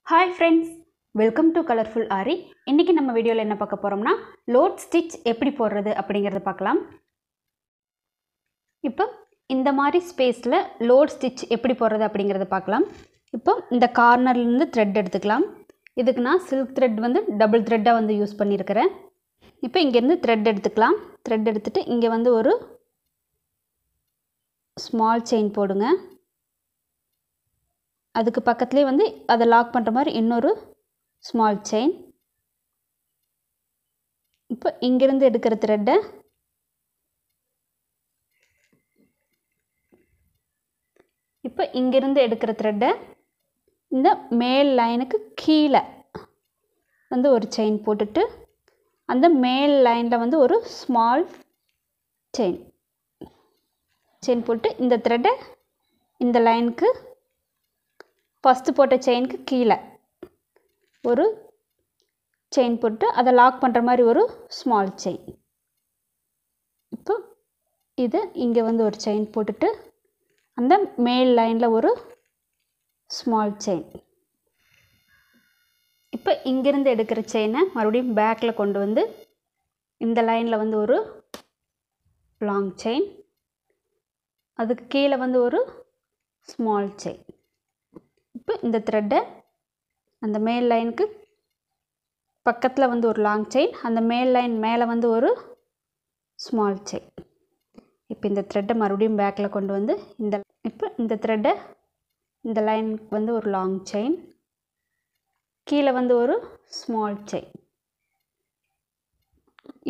Hi friends, welcome to Colorful Aari. இன்னைக்கு நம்ம வீடியோல என்ன பார்க்க போறோம்னா லோட் ஸ்டிட்ச் எப்படி போடுறது அப்படிங்கறத பார்க்கலாம். இப்போ இந்த மாதிரி ஸ்பேஸ்ல லோட் ஸ்டிட்ச் எப்படி போடுறது அப்படிங்கறத பார்க்கலாம். இப்போ இந்த கார்னர்ல இருந்து thread எடுத்துக்கலாம். இதுக்கு நான் silk thread வந்து டபுள் thread-ஆ வந்து யூஸ் பண்ணியிருக்கேன். இப்போ இங்க இருந்து thread எடுத்துக்கலாம். thread எடுத்துட்டு இங்க வந்து ஒரு small chain போடுங்க. அதுக்கு பக்கத்துலயே வந்து அத லாக் பண்ற மாதிரி இன்னொரு small chain. இப்போ இங்க இருந்து எடுக்கிற thread இப்போ இங்க இருந்து எடுக்கிற thread இந்த மேல் லைனுக்கு கீழ வந்து ஒரு chain போட்டுட்டு அந்த மேல் லைன்ல வந்து ஒரு small chain போட்டு இந்த thread இந்த லைனுக்கு ஃபர்ஸ்ட் போட்ட செயினுக்கு கீழ ஒரு செயின் போட்டு அத லாக் பண்ற மாதிரி ஒரு ஸ்மால் செயின். இப்போ இது இங்க வந்து ஒரு செயின் போட்டுட்டு அந்த மேல் லைன்ல ஒரு ஸ்மால் செயின். இப்போ இங்க இருந்து எடுக்கிற செயினை மறுபடியும் பேக்ல கொண்டு வந்து இந்த லைன்ல வந்து ஒரு லாங் செயின், அதுக்கு கீழ வந்து ஒரு ஸ்மால் செயின். இப்போ இந்த thread அந்த மேல் லைனுக்கு பக்கத்துல வந்து ஒரு லாங் செயின், அந்த மேல் லைன் மேல வந்து ஒரு ஸ்மால் செயின். இப்போ இந்த thread மறுபடியும் பேக்ல கொண்டு வந்து இப்போ இந்த thread இந்த லைனுக்கு வந்து ஒரு லாங் செயின், கீழ வந்து ஒரு ஸ்மால் செயின்.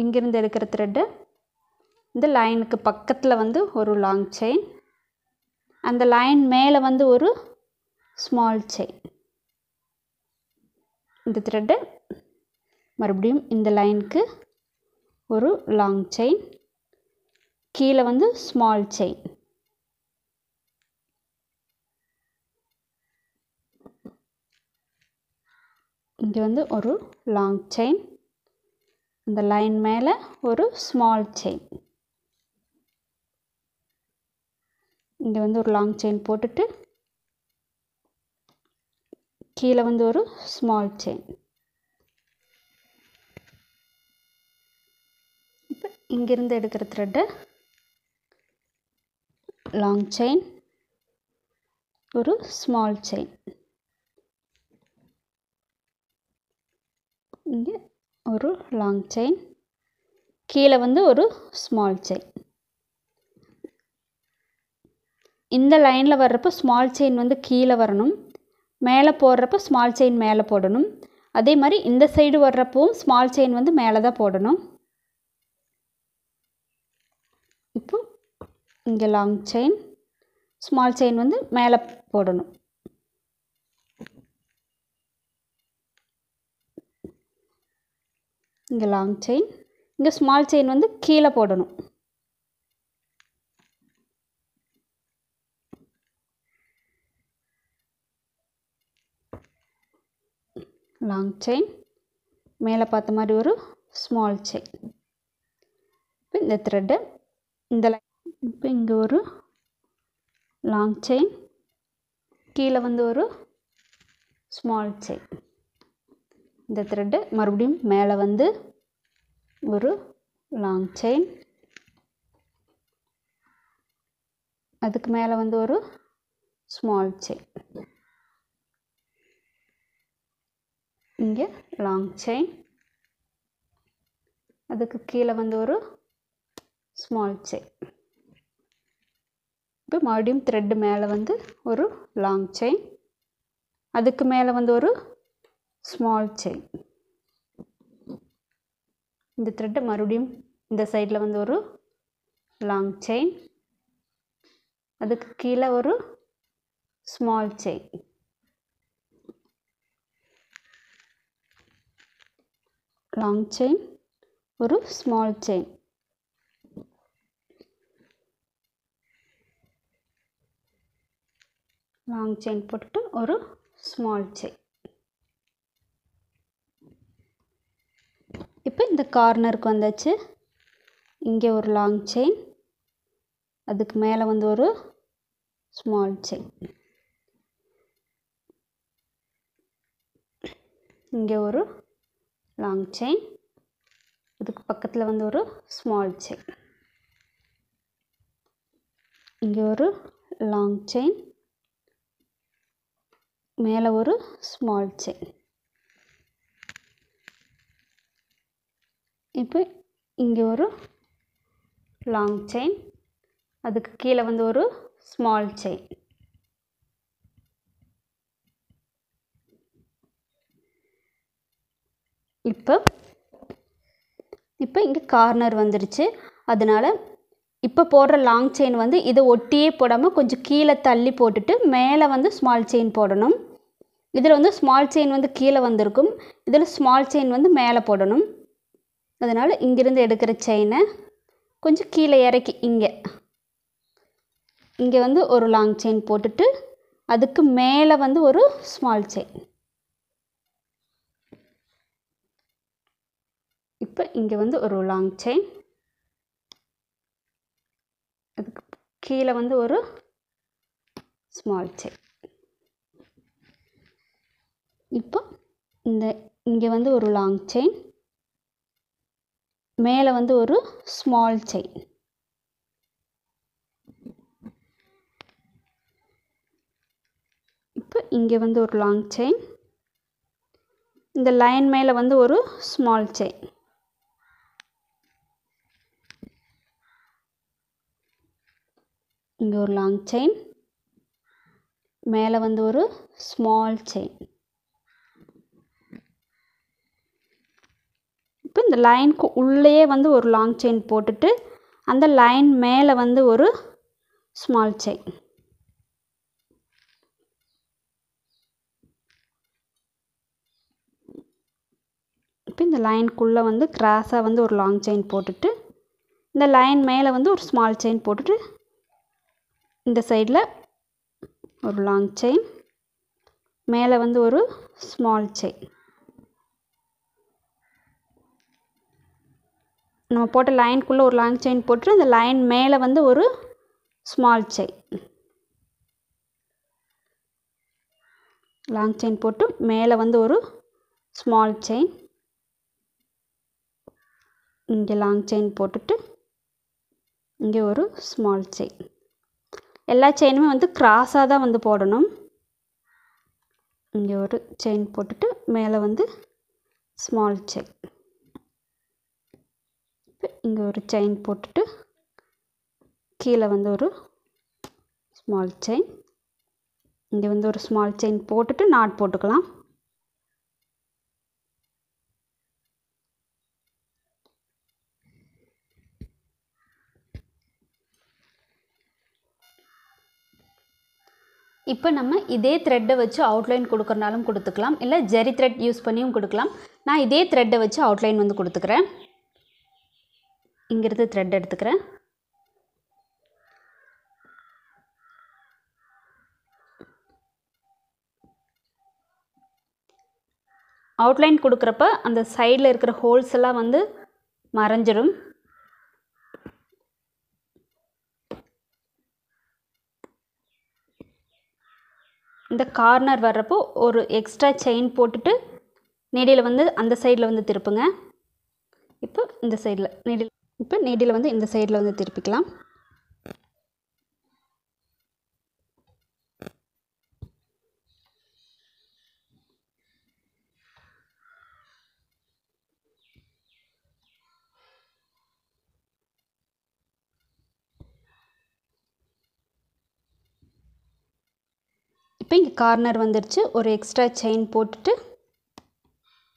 இங்க இருந்து எடுக்கிற thread இந்த லைனுக்கு பக்கத்துல வந்து ஒரு லாங் செயின், அந்த லைன் மேல வந்து ஒரு ஸ்மால் செயின். இந்த thread மறுபடியும் இந்த லைனுக்கு ஒரு லாங் செயின், கீழ வந்து ஸ்மால் செயின். இங்க வந்து ஒரு லாங் செயின், அந்த லைன் மேல ஒரு ஸ்மால் செயின். இங்க வந்து ஒரு லாங் செயின் போட்டுட்டு கீழ வந்து ஒரு ஸ்மால் செயின். இப்போ இங்க இருந்து எடுக்கிற thread லாங் செயின், ஒரு ஸ்மால் செயின். இங்க ஒரு லாங் செயின், கீழ வந்து ஒரு ஸ்மால் செயின். இந்த லைன்ல வர்றப்ப ஸ்மால் செயின் வந்து கீழ வரணும், மேலே போடுறப்ப ஸ்மால் செயின் மேலே போடணும். அதே மாதிரி இந்த சைடு வர்றப்பவும் ஸ்மால் செயின் வந்து மேலே தான் போடணும். இப்போ இங்கே லாங் செயின், ஸ்மால் செயின் வந்து மேலே போடணும். இங்கே லாங் செயின், இங்கே ஸ்மால் செயின் வந்து கீழே போடணும். லாங் செயின், மேலே பார்த்த மாதிரி ஒரு ஸ்மால் செயின். இப்போ இந்த thread இந்த இப்போ இங்கே ஒரு லாங் செயின், கீழே வந்து ஒரு ஸ்மால் செயின். இந்த thread மறுபடியும் மேலே வந்து ஒரு லாங் செயின், அதுக்கு மேலே வந்து ஒரு ஸ்மால் செயின். இங்கே லாங் செயின், அதுக்கு கீழே வந்து ஒரு ஸ்மால் செயின். இப்போ மறுபடியும் thread மேலே வந்து ஒரு லாங் செயின், அதுக்கு மேலே வந்து ஒரு ஸ்மால் செயின். இந்த thread மறுபடியும் இந்த சைடில் வந்து ஒரு லாங் செயின், அதுக்கு கீழே ஒரு ஸ்மால் செயின். லாங் செயின், ஒரு ஸ்மால் செயின். லாங் செயின் போட்டுட்டு ஒரு ஸ்மால் செயின். இப்போ இந்த கார்னருக்கு வந்தாச்சு. இங்கே ஒரு லாங் செயின், அதுக்கு மேலே வந்து ஒரு ஸ்மால் செயின். இங்கே ஒரு லாங் செயின், இதுக்கு பக்கத்தில் வந்து ஒரு ஸ்மால் செயின், இங்கே ஒரு லாங் செயின், மேலே ஒரு ஸ்மால் செயின். இப்போ இங்கே ஒரு லாங் செயின், அதுக்கு கீழே வந்து ஒரு ஸ்மால் செயின். இப்போ இங்கே கார்னர் வந்துருச்சு. அதனால் இப்போ போடுற லாங் செயின் வந்து இதை ஒட்டியே போடாமல் கொஞ்சம் கீழே தள்ளி போட்டுட்டு மேலே வந்து ஸ்மால் செயின் போடணும். இதில் வந்து ஸ்மால் செயின் வந்து கீழே வந்திருக்கும், இதில் ஸ்மால் செயின் வந்து மேலே போடணும். அதனால் இங்கிருந்து எடுக்கிற செயினை கொஞ்சம் கீழே இறக்கி இங்கே வந்து ஒரு லாங் செயின் போட்டுட்டு அதுக்கு மேலே வந்து ஒரு ஸ்மால் செயின். இப்போ இங்கே வந்து ஒரு லாங் செயின், அதுக்கு கீழே வந்து ஒரு ஸ்மால் செயின். இப்போ இங்கே வந்து ஒரு லாங் செயின், மேலே வந்து ஒரு ஸ்மால் செயின். இப்போ இங்கே வந்து ஒரு லாங் செயின், இந்த லைன் மேலே வந்து ஒரு ஸ்மால் செயின். இங்கே ஒரு லாங் செயின், மேலே வந்து ஒரு ஸ்மால் செயின். இப்போ இந்த லைனுக்கு உள்ளே வந்து ஒரு லாங் செயின் போட்டுட்டு அந்த லைன் மேலே வந்து ஒரு ஸ்மால் செயின். இப்போ இந்த லைனுக்குள்ளே வந்து கிராஸாக வந்து ஒரு லாங் செயின் போட்டுட்டு இந்த லைன் மேலே வந்து ஒரு ஸ்மால் செயின் போட்டுட்டு இந்த சைடில் ஒரு லாங் செயின், மேலே வந்து ஒரு ஸ்மால் செயின். நம்ம போட்ட லைனுக்குள்ளே ஒரு லாங் செயின் போட்டு அந்த லைன் மேலே வந்து ஒரு ஸ்மால் செயின். லாங் செயின் போட்டு மேலே வந்து ஒரு ஸ்மால் செயின், இங்கே லாங் செயின் போட்டுட்டு இங்கே ஒரு ஸ்மால் செயின். எல்லா செயினுமே வந்து கிராஸாக தான் வந்து போடணும். இங்கே ஒரு செயின் போட்டுட்டு மேலே வந்து ஸ்மால் செயின். இங்கே ஒரு செயின் போட்டுட்டு கீழே வந்து ஒரு ஸ்மால் செயின், இங்கே வந்து ஒரு ஸ்மால் செயின் போட்டுட்டு நாட் போட்டுக்கலாம். இப்போ நம்ம இதே த்ரெட்டை வச்சு அவுட்லைன் கொடுக்கறனாலும் கொடுத்துக்கலாம், இல்லை ஜெரி த்ரெட் யூஸ் பண்ணியும் கொடுக்கலாம். நான் இதே த்ரெட்டை வச்சு அவுட்லைன் வந்து கொடுத்துக்கிறேன். இங்கிருந்து த்ரெட் எடுத்துக்கிறேன். அவுட்லைன் கொடுக்குறப்ப அந்த சைடில் இருக்கிற ஹோல்ஸ் எல்லாம் வந்து மறைஞ்சிடும். இந்த கார்னர் வர்றப்போ ஒரு எக்ஸ்ட்ரா செயின் போட்டுட்டு நீடியில் வந்து அந்த சைடில் வந்து திருப்புங்க. இப்போ இந்த சைடில் நீடியில் வந்து இந்த சைடில் வந்து திருப்பிக்கலாம். இப்போ இங்கே கார்னர் வந்துடுச்சு. ஒரு எக்ஸ்ட்ரா செயின் போட்டுட்டு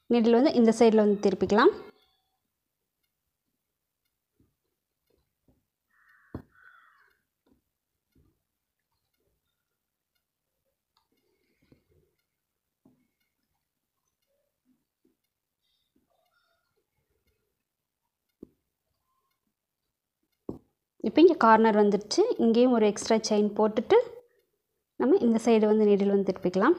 நீடில் வந்து இந்த சைடில் வந்து திருப்பிக்கலாம். இப்போ இங்கே கார்னர் வந்துடுச்சு. இங்கேயும் ஒரு எக்ஸ்ட்ரா செயின் போட்டுட்டு நம்ம இந்த சைடு வந்து நீடில் வந்து திருப்பிக்கலாம்.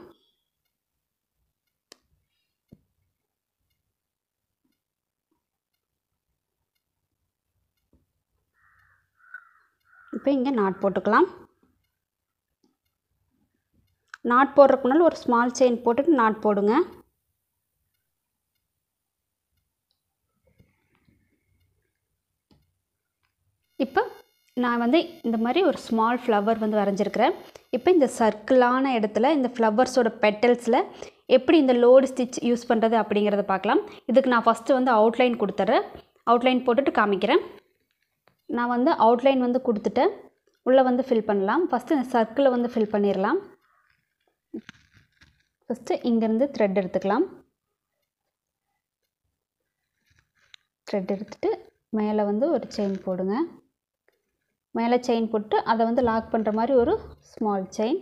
இப்போ இங்கே நாட் போட்டுக்கலாம். நாட் போடுறதுக்கு முன்னால் ஒரு ஸ்மால் செயின் போட்டுட்டு நாட் போடுங்க. நான் வந்து இந்த மாதிரி ஒரு ஸ்மால் ஃப்ளவர் வந்து வரைஞ்சிருக்கிறேன். இப்போ இந்த சர்க்கிளான இடத்துல இந்த ஃப்ளவர்ஸோட பெட்டல்ஸில் எப்படி இந்த லோடு ஸ்டிச் யூஸ் பண்ணுறது அப்படிங்கிறத பார்க்கலாம். இதுக்கு நான் ஃபஸ்ட்டு வந்து அவுட்லைன் கொடுத்துட்றேன். அவுட்லைன் போட்டுட்டு காமிக்கிறேன். நான் வந்து அவுட்லைன் வந்து கொடுத்துட்டேன். உள்ளே வந்து ஃபில் பண்ணலாம். ஃபஸ்ட்டு இந்த சர்க்கிளை வந்து ஃபில் பண்ணிடலாம். ஃபஸ்ட்டு இங்கேருந்து த்ரெட் எடுத்துக்கலாம். த்ரெட் எடுத்துகிட்டு மேலே வந்து ஒரு செயின் போடுங்க. மேலே செயின் போட்டு அதை வந்து லாக் பண்ணுற மாதிரி ஒரு ஸ்மால் செயின்.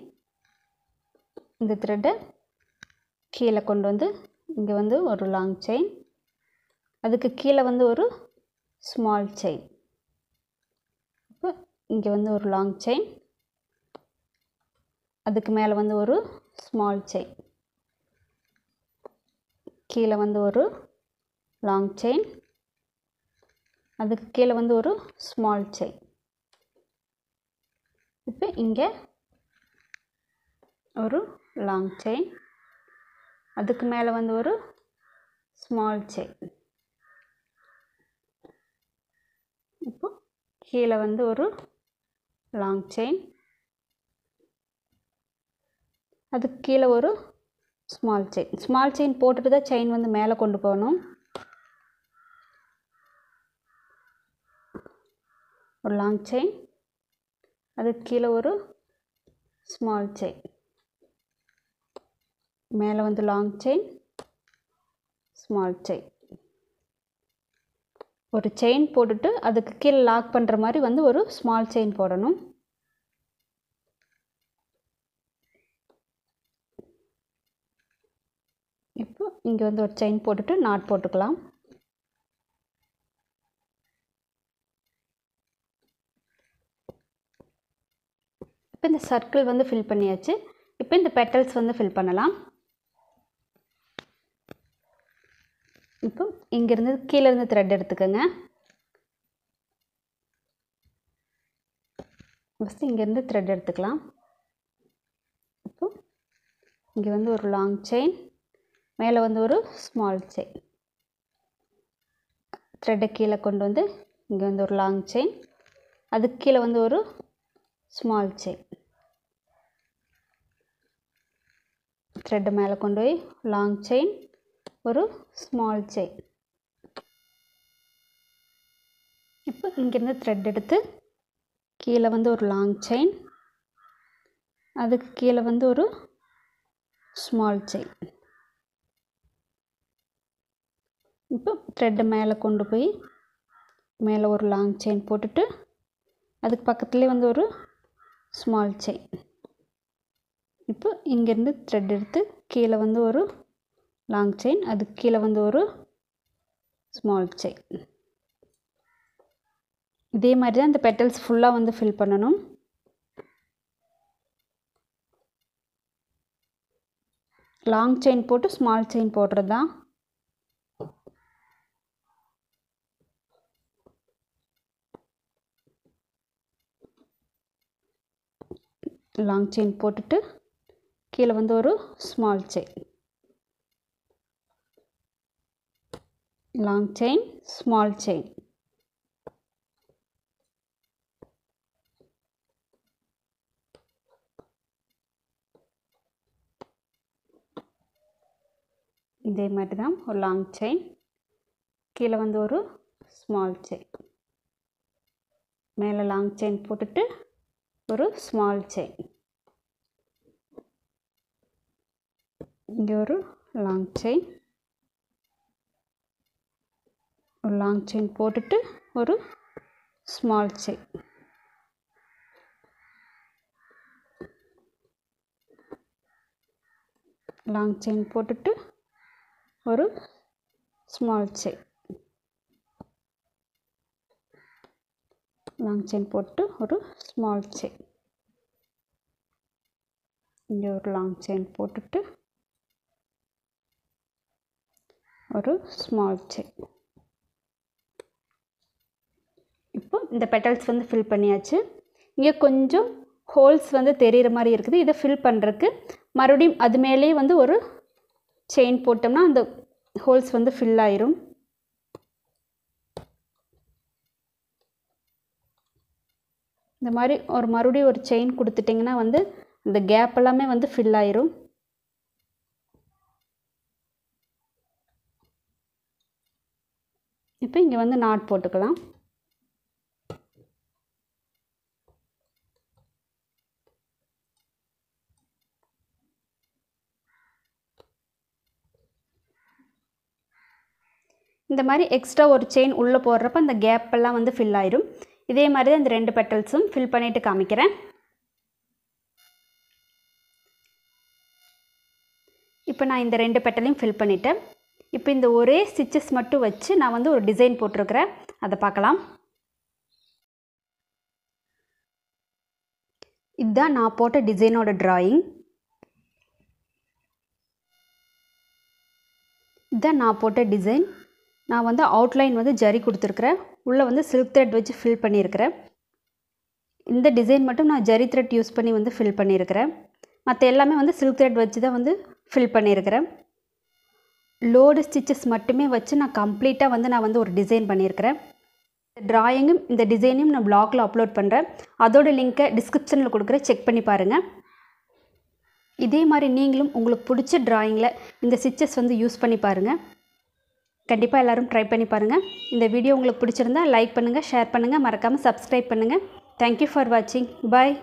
இந்த த்ரெட்டை கீழே கொண்டு வந்து இங்கே வந்து ஒரு லாங் செயின், அதுக்கு கீழே வந்து ஒரு ஸ்மால் செயின். இப்போ இங்கே வந்து ஒரு லாங் செயின், அதுக்கு மேலே வந்து ஒரு ஸ்மால் செயின், கீழே வந்து ஒரு லாங் செயின், அதுக்கு கீழே வந்து ஒரு ஸ்மால் செயின். இப்போ இங்கே ஒரு லாங் செயின், அதுக்கு மேலே வந்து ஒரு ஸ்மால் செயின். இப்போ கீழே வந்து ஒரு லாங் செயின், அதுக்கு கீழே ஒரு ஸ்மால் செயின். ஸ்மால் செயின் போட்டுட்டு தான் செயின் வந்து மேலே கொண்டு போகணும். ஒரு லாங் செயின், அதுக்கு கீழே ஒரு ஸ்மால் செயின், மேலே வந்து லாங் செயின், ஸ்மால் செயின். ஒரு செயின் போட்டுட்டு அதுக்கு கீழே லாக் பண்ணுற மாதிரி வந்து ஒரு ஸ்மால் செயின் போடணும். இப்போ இங்கே வந்து ஒரு செயின் போட்டுட்டு நாட் போட்டுக்கலாம். இப்போ இந்த சர்க்கிள் வந்து ஃபில் பண்ணியாச்சு. இப்போ இந்த பெட்டல்ஸ் வந்து ஃபில் பண்ணலாம். இப்போ இங்கேருந்து கீழேருந்து த்ரெட் எடுத்துக்கோங்க. ஃபஸ்ட்டு இங்கேருந்து த்ரெட் எடுத்துக்கலாம். இப்போ இங்கே வந்து ஒரு லாங் செயின், மேலே வந்து ஒரு ஸ்மால் செயின். த்ரெட்டை கீழே கொண்டு வந்து இங்கே வந்து ஒரு லாங் செயின், அதுக்கு கீழே வந்து ஒரு ஸ்மால் செயின். த்ரெட்டை மேலே கொண்டு போய் லாங் செயின், ஒரு ஸ்மால் செயின். இப்போ இங்கேருந்து த்ரெட் எடுத்து கீழே வந்து ஒரு லாங் செயின், அதுக்கு கீழே வந்து ஒரு ஸ்மால் செயின். இப்போ த்ரெட்டை மேலே கொண்டு போய் மேலே ஒரு லாங் செயின் போட்டுட்டு அதுக்கு பக்கத்துலேயே வந்து ஒரு ஸ்மால் செயின். இப்போ இங்கேருந்து த்ரெட் எடுத்து கீழே வந்து ஒரு லாங் செயின், அதுக்கு கீழே வந்து ஒரு ஸ்மால் செயின். இதே மாதிரி தான் இந்த பெட்டல்ஸ் ஃபுல்லாக வந்து ஃபில் பண்ணணும். லாங் செயின் போட்டு ஸ்மால் செயின் போடுறது தான். லாங் செயின் போட்டுட்டு கீழே வந்து ஒரு small chain, long chain, small chain. இதே மாதிரி தான் ஒரு லாங் செயின், கீழே வந்து ஒரு ஸ்மால் செயின், மேலே லாங் செயின் போட்டுட்டு ஒரு ஸ்மால் செயின், இங்கே ஒரு லாங் செயின், ஒரு லாங் செயின் போட்டுட்டு ஒரு ஸ்மால் செயின், லாங் செயின் போட்டுட்டு ஒரு ஸ்மால் செயின், லாங் செயின் போட்டு ஒரு ஸ்மால் செயின், இங்கே ஒரு லாங் செயின் போட்டுட்டு ஒரு ஸ்மால் செயின். இப்போ இந்த பெட்டல்ஸ் வந்து ஃபில் பண்ணியாச்சு. இங்கே கொஞ்சம் ஹோல்ஸ் வந்து தெரிகிற மாதிரி இருக்குது. இதை ஃபில் பண்ணுறதுக்கு மறுபடியும் அது மேலே வந்து ஒரு செயின் போட்டோம்னா அந்த ஹோல்ஸ் வந்து ஃபில் ஆயிரும். இந்த மாதிரி மறுபடியும் ஒரு செயின் கொடுத்துட்டிங்கன்னா வந்து இந்த கேப் எல்லாமே வந்து ஃபில் ஆயிரும். இப்போ இங்கே வந்து நாட் போட்டுக்கலாம். இந்த மாதிரி எக்ஸ்ட்ரா ஒரு செயின் உள்ளே போடுறப்ப அந்த கேப் எல்லாம் வந்து ஃபில் ஆயிரும். இதே மாதிரி தான் இந்த 2 பெட்டல்ஸும் ஃபில் பண்ணிவிட்டு காமிக்கிறேன். இப்போ நான் இந்த 2 பெட்டலையும் ஃபில் பண்ணிட்டேன். இப்போ இந்த ஒரே ஸ்டிச்சஸ் மட்டும் வச்சு நான் வந்து ஒரு டிசைன் போட்டிருக்கிறேன், அதை பார்க்கலாம். இதுதான் நான் போட்ட டிசைனோட டிராயிங். இதுதான் நான் போட்ட டிசைன். நான் வந்து அவுட்லைன் வந்து ஜரி கொடுத்துருக்குறேன், உள்ளே வந்து சில்க் த்ரெட் வச்சு ஃபில் பண்ணியிருக்கிறேன். இந்த டிசைன் மட்டும் நான் ஜரி த்ரெட் யூஸ் பண்ணி வந்து ஃபில் பண்ணியிருக்கிறேன். மற்ற எல்லாமே வந்து சில்க் த்ரெட் வச்சு தான் வந்து ஃபில் பண்ணியிருக்கிறேன். லோடு ஸ்டிச்சஸ் மட்டுமே வச்சு நான் கம்ப்ளீட்டாக வந்து நான் வந்து ஒரு டிசைன் பண்ணியிருக்கிறேன். இந்த டிராயிங்கும் இந்த டிசைனையும் நான் ப்ளாகில் அப்லோட் பண்ணுறேன். அதோட லிங்க்கை டிஸ்கிரிப்ஷனில் கொடுக்குறேன், செக் பண்ணி பாருங்கள். இதே மாதிரி நீங்களும் உங்களுக்கு பிடிச்ச டிராயிங்கில் இந்த ஸ்டிச்சஸ் வந்து யூஸ் பண்ணி பாருங்கள். கண்டிப்பாக எல்லோரும் ட்ரை பண்ணி பாருங்கள். இந்த வீடியோ உங்களுக்கு பிடிச்சிருந்தா லைக் பண்ணுங்கள், ஷேர் பண்ணுங்கள், மறக்காமல் சப்ஸ்கிரைப் பண்ணுங்கள். தேங்க்யூ ஃபார் வாட்சிங். பாய்.